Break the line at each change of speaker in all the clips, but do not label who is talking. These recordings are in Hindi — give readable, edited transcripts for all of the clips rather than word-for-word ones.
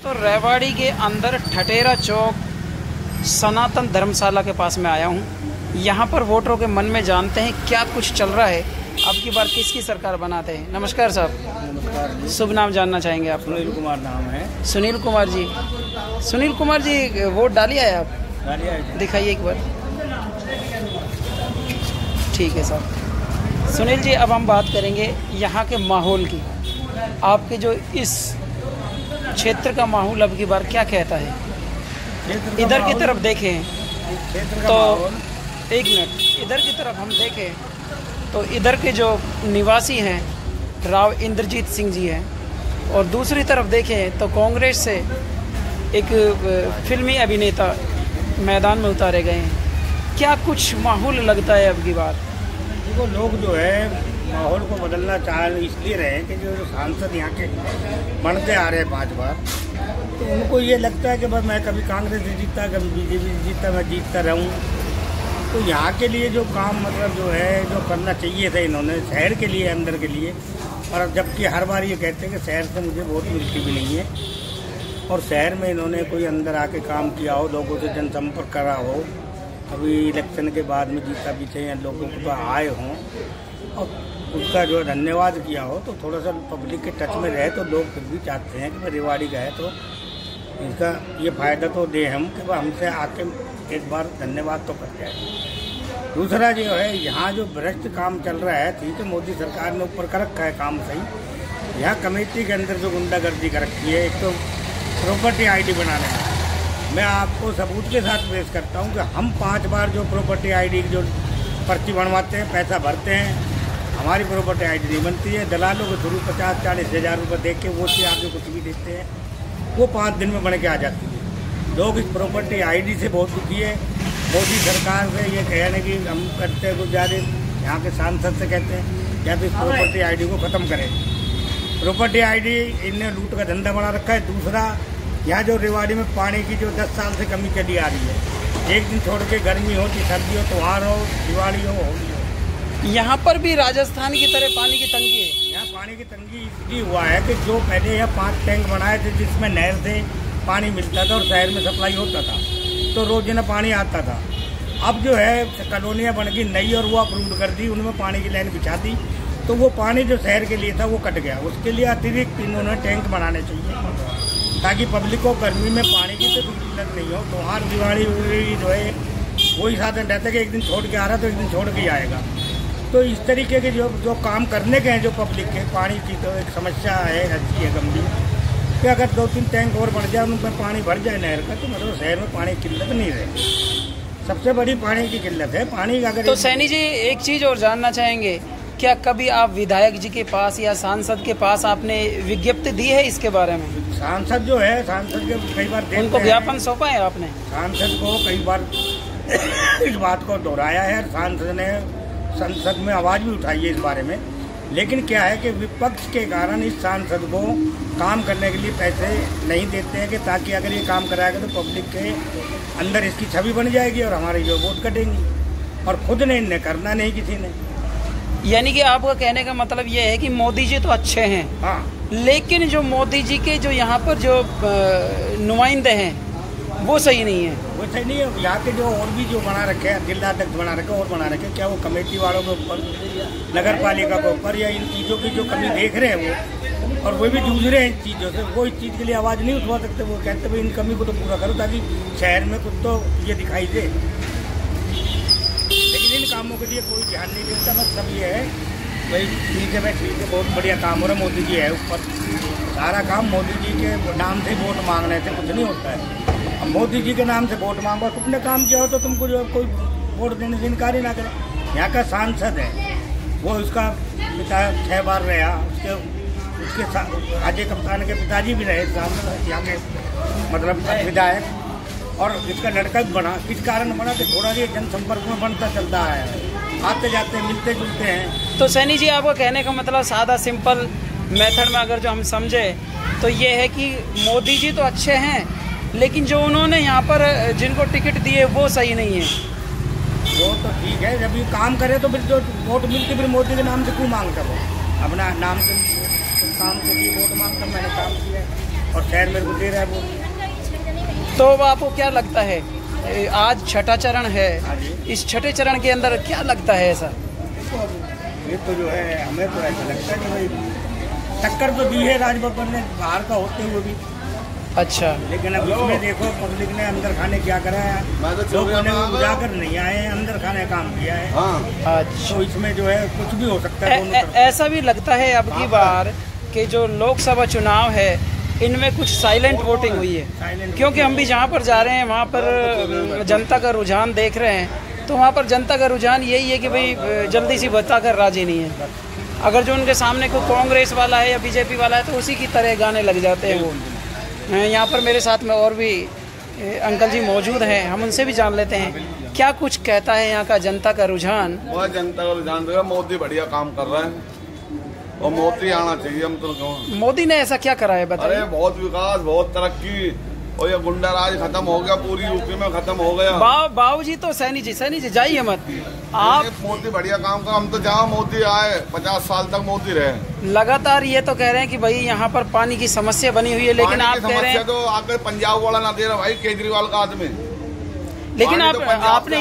तो रेवाड़ी के अंदर ठटेरा चौक सनातन धर्मशाला के पास में आया हूँ। यहाँ पर वोटरों के मन में जानते हैं क्या कुछ चल रहा है, अब की बार किसकी सरकार बनाते हैं। नमस्कार साहब।
नमस्कार।
शुभ नाम जानना चाहेंगे आप?
सुनील कुमार नाम है।
सुनील कुमार जी। सुनील कुमार जी, वोट डालिए आप?
डालिए है।
दिखाइए एक बार। ठीक है साहब। सुनील जी, अब हम बात करेंगे यहाँ के माहौल की। आपके जो इस क्षेत्र का माहौल अब की बार क्या कहता है? इधर की तरफ देखें तो एक मिनट, इधर की तरफ हम देखें तो इधर के जो निवासी हैं राव इंद्रजीत सिंह जी हैं, और दूसरी तरफ देखें तो कांग्रेस से एक फिल्मी अभिनेता मैदान में उतारे गए हैं। क्या कुछ माहौल लगता है अब की बार?
देखो, लोग जो है माहौल को बदलना चाह इसलिए रहे हैं कि जो सांसद यहाँ के बनते आ रहे हैं 5 बार, तो उनको ये लगता है कि बस मैं कभी कांग्रेस से जीता, कभी बीजेपी से जीता, मैं जीतता रहूँ। तो यहाँ के लिए जो काम मतलब जो है जो करना चाहिए था इन्होंने शहर के लिए, अंदर के लिए, और जबकि हर बार ये कहते हैं कि शहर से मुझे वोट मिलती भी नहीं है, और शहर में इन्होंने कोई अंदर आके काम किया हो, लोगों से जनसंपर्क करा हो, अभी इलेक्शन के बाद में जीता पीछे या लोगों के पास आए हों और उसका जो धन्यवाद किया हो, तो थोड़ा सा पब्लिक के टच में रहे तो लोग फिर भी चाहते हैं कि मैं रेवाड़ी गए तो इसका ये फ़ायदा तो दे हम कि वह हमसे आके एक बार धन्यवाद तो कर जाए। दूसरा जो है यहाँ जो भ्रष्ट काम चल रहा है, ठीक है, मोदी सरकार ने ऊपर कर रखा है काम सही, यहाँ कमेटी के अंदर जो गुंडागर्दी कर रखी है, एक तो प्रॉपर्टी आईडी बनाने में, मैं आपको सबूत के साथ पेश करता हूँ कि हम 5 बार जो प्रॉपर्टी आईडी जो पर्ची बनवाते हैं, पैसा भरते हैं, हमारी प्रॉपर्टी आईडी नहीं बनती है। दलालों के थ्रू 50-40 हज़ार रुपये देख के वो से आगे कुछ भी देते हैं, वो 5 दिन में बन के आ जाती है। लोग इस प्रॉपर्टी आईडी से बहुत दुखी है। मोदी सरकार से ये कहने की हम करते हैं गुजारिश, यहाँ के सांसद से कहते हैं या तो इस प्रॉपर्टी आईडी को ख़त्म करें। प्रॉपर्टी आईडी इनने लूट का धंधा बना रखा है। दूसरा, यहाँ जो रेवाड़ी में पानी की जो 10 साल से कमी चली आ रही है, एक दिन छोड़ के गर्मी हो, सर्दी हो, त्योहार हो, दिवाली हो, होली हो,
यहाँ पर भी राजस्थान की तरह पानी की तंगी है।
यहाँ पानी की तंगी इसलिए हुआ है कि जो पहले यहाँ 5 टैंक बनाए थे जिसमें नहर से पानी मिलता था और शहर में सप्लाई होता था, तो रोजाना पानी आता था। अब जो है कॉलोनियाँ बन गई नई और वो अप्रूव कर दी, उनमें पानी की लाइन बिछा दी, तो वो पानी जो शहर के लिए था वो कट गया। उसके लिए अतिरिक्त इन्होंने टैंक बनाने चाहिए ताकि पब्लिक को गर्मी में पानी की तो दिक्कत नहीं हो। त्योहार दिवाली जो है वही साधन रहता है कि एक दिन छोड़ के आ रहा तो एक दिन छोड़ के ही आएगा। तो इस तरीके के जो काम करने के हैं जो पब्लिक के, पानी की तो एक समस्या है, अच्छी है, गंभीर, कि अगर 2-3 टैंक और बढ़ जाए, उनमें पानी भर जाए नहर का, तो मतलब शहर में पानी की किल्लत नहीं रहेगी। सबसे बड़ी पानी की किल्लत है पानी का। अगर
तो सैनी जी, एक चीज़ और जानना चाहेंगे, क्या कभी आप विधायक जी के पास या सांसद के पास आपने विज्ञप्ति दी है इसके बारे में?
सांसद जो है, सांसद के कई बार
उनको ज्ञापन सौंपा है आपने?
सांसद को कई बार इस बात को दोहराया है, सांसद ने संसद में आवाज़ भी उठाई है इस बारे में, लेकिन क्या है कि विपक्ष के कारण इस सांसद को काम करने के लिए पैसे नहीं देते हैं कि ताकि अगर ये काम कराएगा तो पब्लिक के अंदर इसकी छवि बन जाएगी और हमारे जो वोट कटेंगी, और खुद ने इन्हें करना नहीं किसी ने।
यानी कि आपका कहने का मतलब ये है कि मोदी जी तो अच्छे हैं,
हाँ,
लेकिन जो मोदी जी के जो यहाँ पर जो नुमाइंदे हैं वो सही नहीं है।
वो सही नहीं है। यहाँ के जो और भी जो बना रखे हैं, जिलाध्यक्ष बना रखे और बना रखे, क्या वो कमेटी वालों के ऊपर, नगर पालिका के ऊपर, या इन चीज़ों की जो कमी देख रहे हैं वो, और वो भी जूझ रहे हैं इन चीज़ों से, वो इस चीज़ के लिए आवाज़ नहीं उठवा सकते। वो कहते भाई इन कमी को तो पूरा करो ताकि शहर में कुछ तो ये दिखाई दे, लेकिन इन कामों के लिए कोई ध्यान नहीं देता। बस सब ये है भाई ठीक है, भाई ठीक है, बहुत बढ़िया काम हो रहा है, मोदी जी है ऊपर, सारा काम मोदी जी के नाम से वोट मांगने से कुछ नहीं होता है। अब मोदी जी के नाम से वोट मांगो, तुमने काम किया हो तो तुमको जो कोई वोट देने से इनकार ही ना करे। यहाँ का सांसद है, वो उसका पिता 6 बार रहा, उसके अजय कप्तान के पिताजी भी रहे सांसद, यहाँ के मतलब विधायक, और इसका लड़का भी बना। किस कारण बना कि थोड़ा ये जनसंपर्क में बनता चलता है, आते जाते मिलते जुलते हैं।
तो सैनी जी, आपका कहने का मतलब सादा सिंपल मेथड में अगर जो हम समझे तो ये है कि मोदी जी तो अच्छे हैं, लेकिन जो उन्होंने यहाँ पर जिनको टिकट दिए वो सही नहीं है।
वो तो ठीक है, जब ये काम करे तो फिर जो वोट मिलती फिर मोदी के नाम से क्यों मांगता? वो अपना नाम से काम के लिए वोट मांगता, मैंने काम किया। और शहर मेरे को दे रहा है वो।
तो अब आपको क्या लगता है, आज छठा चरण है, इस छठे चरण के अंदर क्या लगता है ऐसा?
ये तो जो है हमें तो ऐसा लगता है कि भाई टक्कर तो दी है राजबब्बर ने बाहर का होते हुए भी।
अच्छा,
लेकिन अब इसमें देखो पब्लिक ने अंदर खाने क्या करा है, लोग उजागर नहीं आए हैं, अंदर खाने काम किया है।
अच्छा,
तो इसमें जो है कुछ भी हो सकता है।
ऐसा भी लगता है अब की बार कि जो लोकसभा चुनाव है इनमें कुछ साइलेंट वोटिंग हुई है, क्योंकि हम भी जहाँ पर जा रहे हैं वहाँ पर जनता का रुझान देख रहे हैं, तो वहाँ पर जनता का रुझान यही है कि भाई जल्दी से बताकर राजी नहीं है। अगर जो उनके सामने कोई कांग्रेस वाला है या बीजेपी वाला है तो उसी की तरह गाने लग जाते हैं वो। यहाँ पर मेरे साथ में और भी अंकल जी मौजूद हैं, हम उनसे भी जान लेते हैं क्या कुछ कहता है यहाँ का जनता का रुझान।
जनता का रुझान देखा, मोदी बढ़िया काम कर रहा है और मोदी आना चाहिए। हम तो
मोदी ने ऐसा क्या करा है बताइए?
अरे बहुत विकास, बहुत तरक्की, और ये गुंडा राज खत्म हो गया, पूरी यूपी में खत्म हो गया।
बाबू जी तो सैनी जी जाइए मत आप।
मोदी बढ़िया काम कर, हम तो जहाँ मोदी आए 50 साल तक मोदी रहे।
लगातार ये तो कह रहे हैं कि भाई यहाँ पर पानी की समस्या बनी हुई है, लेकिन आप कह रहे हैं
तो आकर पंजाब वाला ना दे रहा भाई, केजरीवाल का आदमी।
लेकिन आपने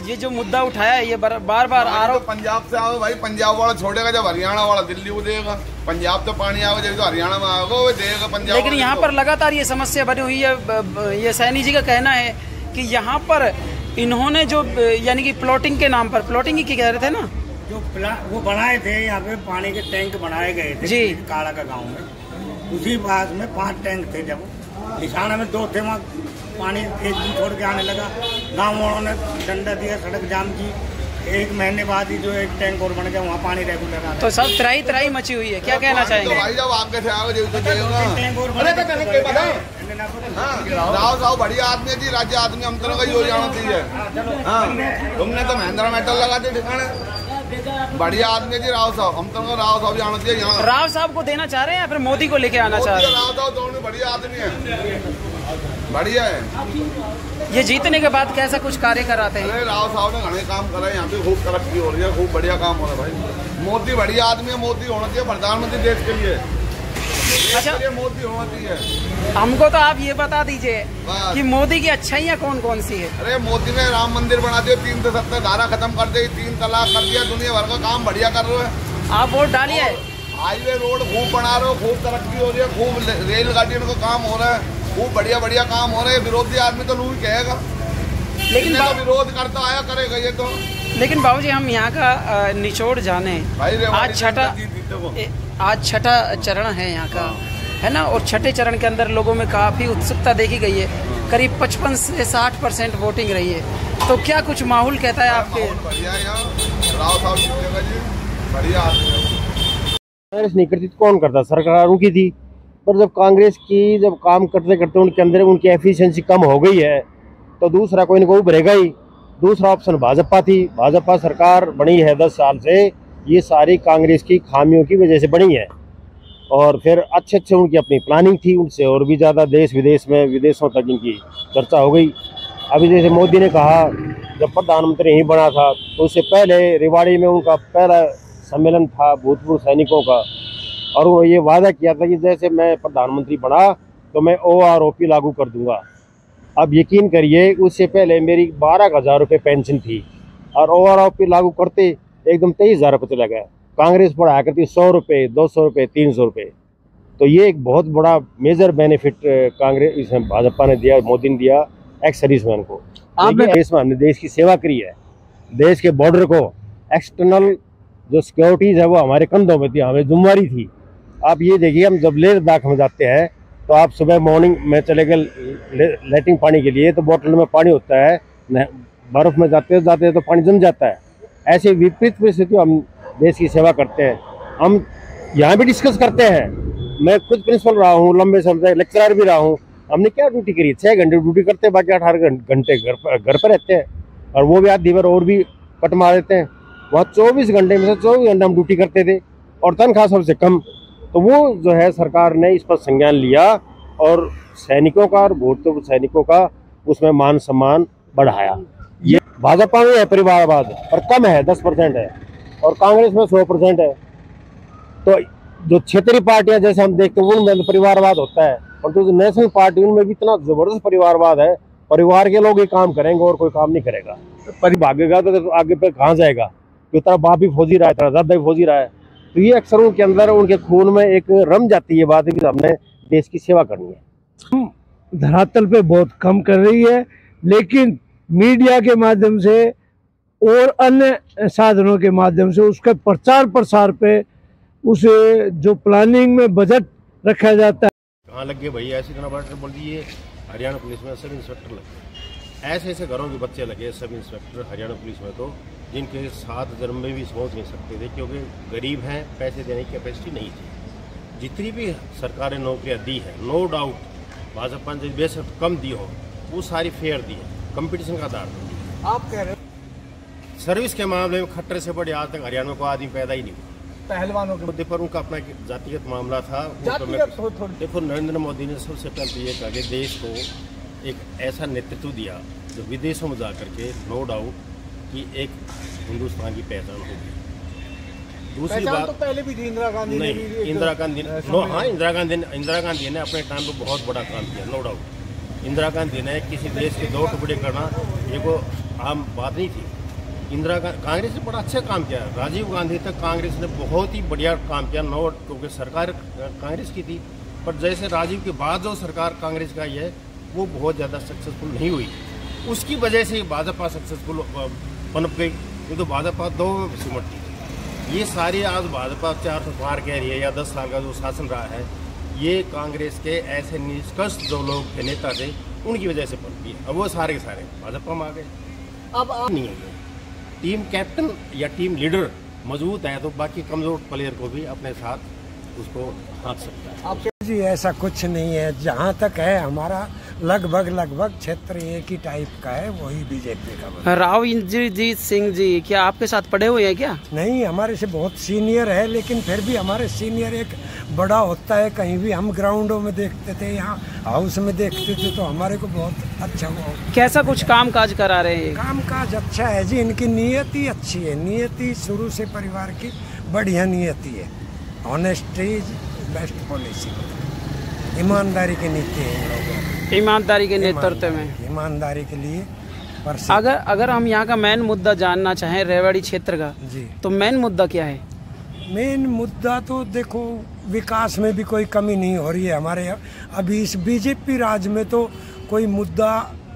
ये जो मुद्दा उठाया है ये बार बार आरोप।
पंजाब से आओ भाई, पंजाब वाला छोड़ेगा जब हरियाणा वाला दिल्ली को देगा। पंजाब तो पानी आएगा जब तो हरियाणा में आएगा वो देगा पंजाब।
लेकिन यहाँ पर लगातार ये समस्या बनी हुई है। ये सैनी जी का कहना है कि यहाँ पर इन्होंने जो यानी कि प्लॉटिंग के नाम पर, प्लॉटिंग ही कह रहे थे ना,
जो वो बनाए थे यहाँ पे पानी के टैंक बनाए गए थे
जी
काड़ा का गाँव में, उसी पास में 5 टैंक थे। जब निशाना में 2 थे, वहाँ पानी एक दिन छोड़ के आने लगा। गाँव वालों ने डंडा दिया, सड़क जाम की। 1 महीने बाद ही जो एक टैंक और बन गया, वहाँ पानी रेगुलर आ रहा।
तो सब त्राही मची हुई है, क्या कहना चाहेंगे?
भाई जब आगे से आओगे राव साहब बढ़िया आदमी है जी, राज्य आदमी हम तरह का योजना चाहिए। तुमने तो महिंद्रा मेटल लगा दिया ठिकाने, बढ़िया आदमी है जी राव साहब, हम तरह का राव साहब जाना चाहिए। यहाँ
राव साहब को देना चाह रहे हैं या फिर मोदी को लेके आना चाह रहे हैं?
राव साहब दोनों बढ़िया आदमी है, बढ़िया है।
ये जीतने के बाद कैसा कुछ कार्य कराते हैं?
अरे राव साहब ने घने काम करे, यहाँ पे खूब तरक्की हो रही है, खूब बढ़िया काम हो रहा है भाई। मोदी बढ़िया आदमी है, मोदी होना चाहिए प्रधानमंत्री देश के लिए। अच्छा, मोदी होना चाहिए।
हमको तो आप ये बता दीजिए कि मोदी की अच्छाइयाँ कौन कौन सी है?
अरे मोदी ने राम मंदिर बना दिया, 370 धारा खत्म कर दी, 3 तलाक कर दिया, दुनिया भर का काम बढ़िया कर रहे हैं।
आप वोट डालिए।
हाईवे रोड खूब बना रहे हो, खूब तरक्की हो रही है, खूब रेलगाड़ियों का काम हो रहा है, खूब बढ़िया बढ़िया काम हो रहे हैं। विरोधी आदमी तो लू कहेगा, लेकिन तो विरोध करता आया करेगा ये तो।
लेकिन बाबूजी हम यहाँ का निचोड़ जाने, आज छठा चरण है यहाँ का, है ना, और छठे चरण के अंदर लोगों में काफ़ी उत्सुकता देखी गई है, करीब 55 से 60% वोटिंग रही है। तो क्या कुछ माहौल कहता है आपके?
कांग्रेस नहीं करती तो कौन करता? सरकारों की थी, पर जब कांग्रेस की जब काम करते करते उनके अंदर उनकी एफिशिएंसी कम हो गई है तो दूसरा कोई ना कोई उभरेगा ही। दूसरा ऑप्शन भाजपा थी, भाजपा सरकार बनी है 10 साल से, ये सारी कांग्रेस की खामियों की वजह से बनी है। और फिर अच्छे उनकी अपनी प्लानिंग थी, उनसे और भी ज़्यादा देश विदेश में विदेशों तक इनकी चर्चा हो गई। अभी जैसे मोदी ने कहा जब प्रधानमंत्री यहीं बना था तो उससे पहले रेवाड़ी में उनका पहला सम्मेलन था भूतपूर्व सैनिकों का, और वो ये वादा किया था कि जैसे मैं प्रधानमंत्री बना तो मैं OROP लागू कर दूंगा। अब यकीन करिए उससे पहले मेरी 12,000 रुपये पेंशन थी और OROP लागू करते एकदम 23,000 रुपये चला गया। कांग्रेस बढ़ाया करती 100 रुपये, 200 रुपये, 300 रुपये। तो ये एक बहुत बड़ा मेजर बेनिफिट कांग्रेस इसमें भाजपा ने दिया, मोदी ने दिया एक्स सर्विसमैन को। देश में हमने देश की सेवा करी है, देश के बॉर्डर को एक्सटर्नल जो सिक्योरिटीज़ है वो हमारे कंधों में थी, हमें जिम्मेवारी थी। आप ये देखिए हम जब लेह लद्दाख में जाते हैं तो आप सुबह मॉर्निंग में चले गए लेटिंग पानी के लिए तो बोतल में पानी होता है, बर्फ़ में जाते हैं तो पानी जम जाता है। ऐसे विपरीत परिस्थिति हम देश की सेवा करते हैं। हम यहाँ भी डिस्कस करते हैं, मैं खुद प्रिंसिपल रहा हूँ, लंबे समय तक लेक्चरर भी रहा हूँ। हमने क्या ड्यूटी करी, 6 घंटे ड्यूटी करते हैं, बाकी 18 घंटे घर पर रहते हैं, और वो भी आधी बार और भी कट मार देते हैं। वहाँ 24 घंटे में से 24 घंटे हम ड्यूटी करते थे और तनख्वाह सबसे कम। तो वो जो है सरकार ने इस पर संज्ञान लिया और सैनिकों का और भूतपूर्व सैनिकों का उसमें मान सम्मान बढ़ाया। ये भाजपा में है परिवारवाद, पर कम है, 10% है, और कांग्रेस में 100% है। तो जो क्षेत्रीय पार्टियां जैसे हम देखते हैं उनमें परिवारवाद होता है, और तो नेशनल पार्टी में भी इतना जबरदस्त परिवारवाद है, परिवार के लोग ये काम करेंगे और कोई काम नहीं करेगा। भागेगा तो आगे पे कहाँ जाएगा? जो तरह बाप भी फौजी रहा है, तरह दादा भी फौजी रहा है, तो ये अक्सर उनके अंदर, उनके खून में एक रम जाती है बात कि हमने देश की सेवा करनी है।
धरातल पे बहुत कम कर रही है, लेकिन मीडिया के माध्यम से और अन्य साधनों के माध्यम से उसके प्रचार प्रसार पे उसे जो प्लानिंग में बजट रखा जाता है।
कहाँ लग गए भैया? ऐसी तरह बात बोल दिए हरियाणा पुलिस में सब इंस्पेक्टर लगे, ऐसे ऐसे घरों के बच्चे लगे सब इंस्पेक्टर हरियाणा पुलिस में, तो जिनके साथ जन्म में भी पहुँच नहीं सकते थे क्योंकि गरीब हैं, पैसे देने की कैपेसिटी नहीं थी। जितनी भी सरकारें नौकरियाँ दी है, नो डाउट भाजपा ने बेशक कम दी हो, वो सारी फेयर दी है, कंपटीशन का आधार पर दी है।
आप कह रहे हैं
सर्विस के मामले में खट्टर से बड़े आज तक हरियाणा में कोई आदमी पैदा ही नहीं हुआ।
पहलवानों के
मुद्दे पर उनका अपना जातिगत मामला था। देखो नरेंद्र मोदी ने सबसे पहले तो ये कहा कि देश को एक ऐसा नेतृत्व दिया जो विदेशों में जा करके नो डाउट कि एक हिंदुस्तान की पहचान होगी। दूसरी बात
तो पहले भी थी, इंदिरा गांधी
नहीं, इंदिरा गांधी हाँ इंदिरा गांधी ने अपने टाइम पे बहुत बड़ा काम किया, नो डाउट। इंदिरा गांधी ने किसी देश के 2 टुकड़े करना ये को आम बात नहीं थी। कांग्रेस ने बड़ा अच्छा काम किया, राजीव गांधी तक कांग्रेस ने बहुत ही बढ़िया काम किया, नो, क्योंकि सरकार कांग्रेस की थी। पर जैसे राजीव के बाद जो सरकार कांग्रेस का ही है वो बहुत ज़्यादा सक्सेसफुल नहीं हुई, उसकी वजह से भाजपा सक्सेसफुल पनप गई। ये तो भाजपा 2 सिमटती थी। ये सारी आज भाजपा 400 पार कह रही है या 10 साल का जो शासन रहा है, ये कांग्रेस के ऐसे निष्कर्ष जो लोग थे, नेता थे, उनकी वजह से पनपी है। अब वो सारे के सारे भाजपा में आ गए। अब आप नहीं है, टीम कैप्टन या टीम लीडर मजबूत है तो बाकी कमजोर प्लेयर को भी अपने साथ उसको हाँक सकता है।
आप जी ऐसा कुछ नहीं है, जहाँ तक है हमारा लगभग क्षेत्र एक ही टाइप का है, वही बीजेपी का।
राव इंद्रजीत सिंह जी क्या आपके साथ पढ़े हुए हैं क्या?
नहीं, हमारे से बहुत सीनियर है, लेकिन फिर भी हमारे सीनियर एक बड़ा होता है। कहीं भी हम ग्राउंडों में देखते थे, यहाँ हाउस में देखते थे, तो हमारे को बहुत अच्छा हुआ।
कैसा कुछ काम काज करा रहे हैं?
काम काज अच्छा है जी, इनकी नीयत ही अच्छी है, नियति शुरू से परिवार की बढ़िया नियति है। ऑनेस्टी इज बेस्ट पॉलिसी, ईमानदारी की नीति है इन लोगों की,
ईमानदारी के नेतृत्व में,
ईमानदारी के लिए।
अगर हम यहाँ का मेन मुद्दा जानना चाहें रेवाड़ी क्षेत्र का
जी,
तो मेन मुद्दा क्या है?
मेन मुद्दा तो देखो विकास में भी कोई कमी नहीं हो रही है हमारे अभी इस बीजेपी राज में, तो कोई मुद्दा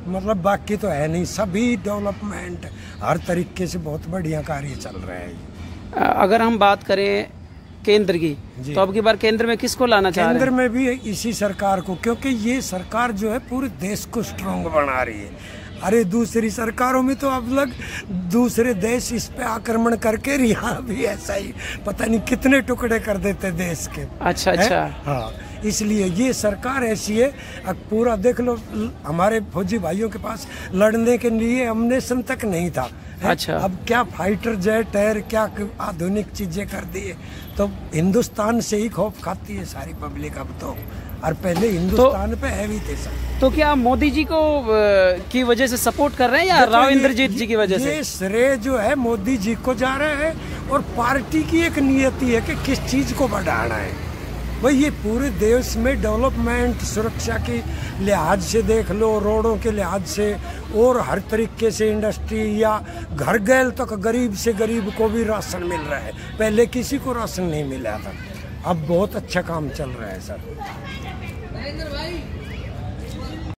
मतलब बाकी तो है नहीं, सभी डेवलपमेंट हर तरीके से बहुत बढ़िया कार्य चल रहे हैं।
अगर हम बात करें केंद्र की, तो अब की बार केंद्र में किसको लाना चाह रहे हैं?
केंद्र में भी इसी सरकार को, क्योंकि ये सरकार जो है पूरे देश को स्ट्रॉन्ग बना रही है। अरे दूसरी सरकारों में तो अब लग दूसरे देश इस पे आक्रमण करके, यहाँ भी ऐसा ही पता नहीं कितने टुकड़े कर देते देश के।
अच्छा
हाँ, इसलिए ये सरकार ऐसी है। अब पूरा देख लो, हमारे फौजी भाइयों के पास लड़ने के लिए अम्युनिशन तक नहीं था।
अच्छा,
अब क्या फाइटर जेट है, क्या आधुनिक चीजें कर दी है, तो हिंदुस्तान से ही खौफ खाती है सारी पब्लिक अब तो, और पहले हिंदुस्तान पे हैवी थे सब।
तो क्या मोदी जी को की वजह से सपोर्ट कर रहे हैं या राव इंद्रजीत जी की वजह से?
ये श्रेय जो है मोदी जी को जा रहा है, और पार्टी की एक नियति है कि किस चीज को बढ़ाना है। भाई ये पूरे देश में डेवलपमेंट, सुरक्षा के लिहाज से देख लो, रोडों के लिहाज से, और हर तरीके से इंडस्ट्री या घर गैल तक गरीब से गरीब को भी राशन मिल रहा है। पहले किसी को राशन नहीं मिला था, अब बहुत अच्छा काम चल रहा है सर।